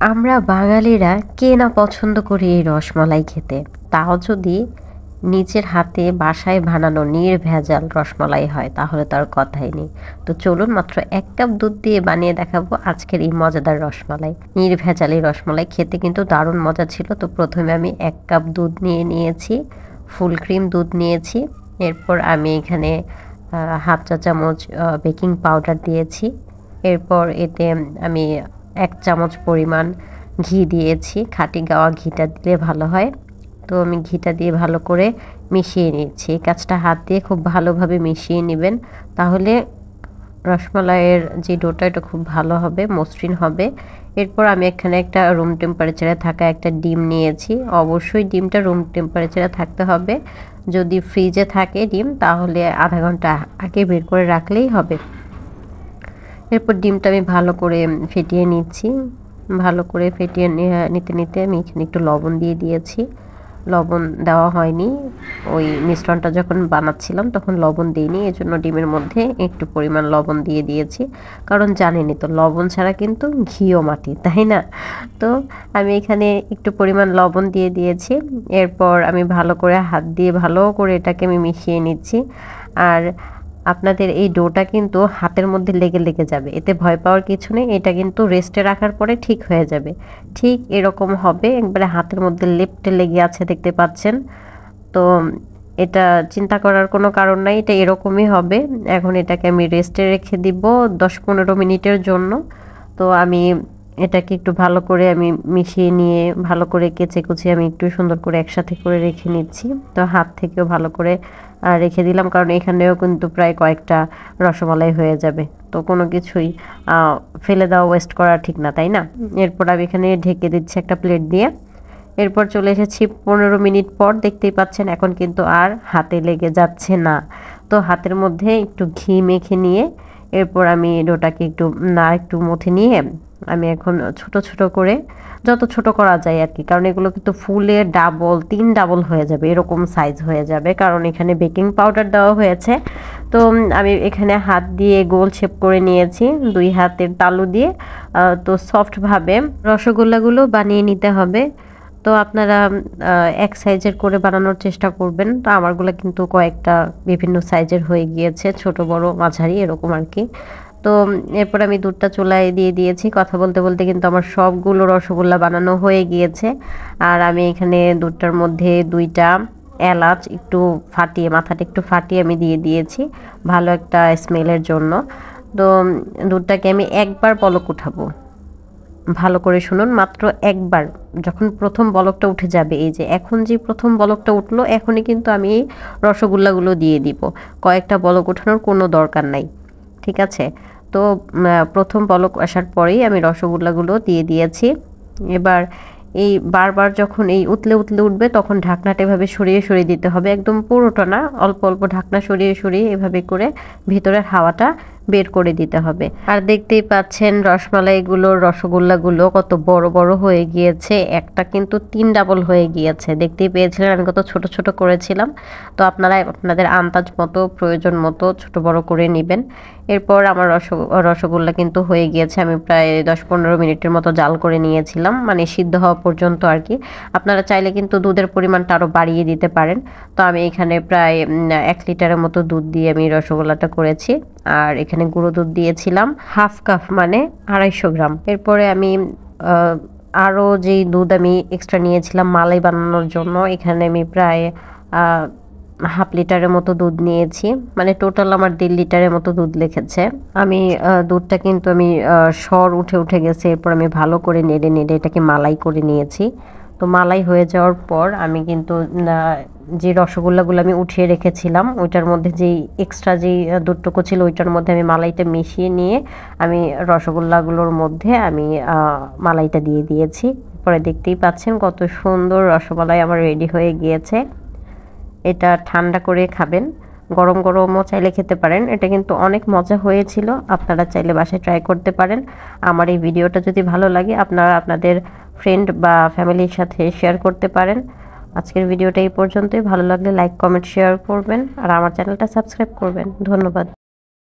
আমরা বাঙালিরা কে না পছন্দ করি এই রসমালাই খেতে, তাও যদি নিজের হাতে বাসায় বানানো নির্ভেজাল রসমালাই হয় তাহলে তার কথাই নেই। তো চলুন মাত্র 1 কাপ দুধ দিয়ে বানিয়ে দেখাবো আজকের এই মজাদার রসমালাই। নির্ভেজাল এই রসমালাই খেতে কিন্তু দারুণ মজা ছিল। তো প্রথমে আমি 1 কাপ দুধ নিয়েছি, ফুল ক্রিম দুধ নিয়েছি। এরপর আমি এখানে হাফ চা চামচ বেকিং পাউডার দিয়েছি। এরপর এতে আমি 1 চামচ পরিমাণ ঘি দিয়েছি। খাঁটি গাওয়া ঘিটা দিলে ভালো হয়। তো আমি ঘিটা দিয়ে ভালো করে মিশিয়ে নিচ্ছি। এই কাজটা হাত দিয়ে খুব ভালোভাবে মিশিয়ে নেবেন, তাহলে রসমালাইয়ের যে ডোটা এটা খুব ভালো হবে, মসৃণ হবে। এরপর আমি এখানে একটা রুম টেম্পারেচারে থাকা একটা ডিম নিয়েছি। অবশ্যই ডিমটা রুম টেম্পারেচারে থাকতে হবে। যদি ফ্রিজে থাকে ডিম তাহলে আধা ঘন্টা আগে বের করে রাখলেই হবে। এরপর ডিমটা আমি ভালো করে ফেটিয়ে নিচ্ছি। ভালো করে ফেটিয়ে নিতে নিতে আমি এখানে একটু লবণ দিয়ে দিয়েছি। লবণ দেওয়া হয়নি, ওই মিশ্রণটা যখন বানাচ্ছিলাম তখন লবণ দিইনি, এজন্য ডিমের মধ্যে একটু পরিমাণ লবণ দিয়ে দিয়েছি। কারণ জানেনই তো লবণ ছাড়া কিন্তু ঘিও মাটি, তাই না? তো আমি এখানে একটু পরিমাণ লবণ দিয়ে দিয়েছি। এরপর আমি ভালো করে হাত দিয়ে ভালো করে এটাকে আমি মিশিয়ে নিচ্ছি। আর আপনাদের এই ডোটা কিন্তু হাতের মধ্যে লেগে যাবে, এতে ভয় পাওয়ার কিছু নেই। এটা কিন্তু রেস্টে রাখার পরে ঠিক হয়ে যাবে। ঠিক এরকম হবে, একবারে হাতের মধ্যে লেপ্টে লেগে আছে দেখতে পাচ্ছেন। তো এটা চিন্তা করার কোনো কারণ নাই, এটা এরকমই হবে। এখন এটাকে আমি রেস্টে রেখে দিব 10-15 মিনিটের জন্য। তো আমি এটাকে একটু ভালো করে আমি মিশিয়ে নিয়ে ভালো করে কেচে কুচে আমি একটু সুন্দর করে একসাথে করে রেখে নিচ্ছি। তো হাত থেকেও ভালো করে রেখে দিলাম, কারণ এখানেও কিন্তু প্রায় কয়েকটা রসমালাই হয়ে যাবে। তো কোনো কিছুই ফেলে দেওয়া ওয়েস্ট করা ঠিক না, তাই না? এরপর আমি এখানে ঢেকে দিচ্ছি একটা প্লেট দিয়ে। এরপর চলে এসেছি 15 মিনিট পর। দেখতেই পাচ্ছেন এখন কিন্তু আর হাতে লেগে যাচ্ছে না। তো হাতের মধ্যে একটু ঘি মেখে নিয়ে এরপর আমি ডোটাকে একটু মথে নিয়ে আমি এখন ছোট ছোট করে, যত ছোট করা যায় আর কি, কারণ এগুলো কিন্তু ফুলে ডাবল 3 ডাবল হয়ে যাবে, এরকম সাইজ হয়ে যাবে, কারণ এখানে বেকিং পাউডার দেওয়া হয়েছে। তো আমি এখানে হাত দিয়ে গোল শেপ করে নিয়েছি, 2 হাতের তালু দিয়ে। তো সফটভাবে রসগোল্লাগুলো বানিয়ে নিতে হবে। তো আপনারা এক সাইজের করে বানানোর চেষ্টা করবেন। তো আমারগুলো কিন্তু কয়েকটা বিভিন্ন সাইজের হয়ে গিয়েছে, ছোট বড় মাঝারি এরকম আর কি। তো এরপর আমি দুধটা চুলায় দিয়ে দিয়েছি। কথা বলতে বলতে কিন্তু আমার সবগুলো রসগোল্লা বানানো হয়ে গিয়েছে। আর আমি এখানে দুধটার মধ্যে 2টা এলাচ মাথাটা একটু ফাটিয়ে আমি দিয়ে দিয়েছি ভালো একটা স্মেলের জন্য। তো দুধটাকে আমি একবার বলক উঠাবো। ভালো করে শুনুন, মাত্র একবার। যখন প্রথম বলকটা উঠে যাবে, এই যে এখন যে প্রথম বলকটা উঠলো, এখনই কিন্তু আমি এই রসগোল্লাগুলো দিয়ে দিব। কয়েকটা বলক ওঠানোর কোনো দরকার নাই, ঠিক আছে? তো প্রথম বলক আসার পরেই আমি রসগোল্লাগুলো দিয়ে দিয়েছি। এবার এই বারবার যখন এই উতলে উঠবে তখন ঢাকনাটা এভাবে সরিয়ে দিতে হবে, একদম পুরোটা না, অল্প অল্প ঢাকনা সরিয়ে এভাবে করে ভিতরের হাওয়াটা বের করে দিতে হবে। আর দেখতেই পাচ্ছেন রসগোল্লাগুলো কত বড় বড় হয়ে গিয়েছে, একটা কিন্তু 3 ডাবল হয়ে গিয়েছে। দেখতেই পেয়েছিলেন আমি কত ছোট ছোট করেছিলাম। তো আপনারা আপনাদের আন্দাজ মতো, প্রয়োজন মতো ছোট বড় করে নেবেন। এরপর আমার রসগোল্লা কিন্তু হয়ে গিয়েছে। আমি প্রায় 10-15 মিনিটের মতো জাল করে নিয়েছিলাম, মানে সিদ্ধ হওয়া পর্যন্ত আর কি। আপনারা চাইলে কিন্তু দুধের পরিমাণটা আরও বাড়িয়ে দিতে পারেন। তো আমি এখানে প্রায় 1 লিটারের মতো দুধ দিয়ে আমি রসগোল্লাটা করেছি। আর এখানে গুঁড়ো দুধ দিয়েছিলাম হাফ কাপ, মানে 250 গ্রাম। এরপরে আমি আরও যেই দুধ আমি এক্সট্রা নিয়েছিলাম মালাই বানানোর জন্য, এখানে আমি প্রায় হাফ লিটারের মতো দুধ নিয়েছি, মানে টোটাল আমার 1.5 লিটারের মতো দুধ লেগেছে। আমি দুধটা কিন্তু আমি সর উঠে গেছে। এরপর আমি ভালো করে নেড়ে এটাকে মালাই করে নিয়েছি। তো মালাই হয়ে যাওয়ার পর আমি কিন্তু যে রসগোল্লাগুলো আমি উঠিয়ে রেখেছিলাম ওইটার মধ্যে যেই এক্সট্রা যেই দুধটুকু ছিল ওইটার মধ্যে আমি মালাইটা মিশিয়ে নিয়ে আমি রসগোল্লাগুলোর মধ্যে আমি মালাইটা দিয়ে দিয়েছি। পরে দেখতেই পাচ্ছেন কত সুন্দর রসমালাই আমার রেডি হয়ে গিয়েছে। এটা ঠান্ডা করে খাবেন, গরম গরমও চাইলে খেতে পারেন। এটা কিন্তু অনেক মজা হয়েছিল, আপনারা চাইলে বাসায় ট্রাই করতে পারেন। আমার এই ভিডিওটা যদি ভালো লাগে আপনারা আপনাদের ফ্রেন্ড বা ফ্যামিলির সাথে শেয়ার করতে পারেন। আজকের ভিডিওটা এই পর্যন্তই। ভালো লাগলে লাইক কমেন্ট শেয়ার করবেন আর আমার চ্যানেলটা সাবস্ক্রাইব করবেন। ধন্যবাদ।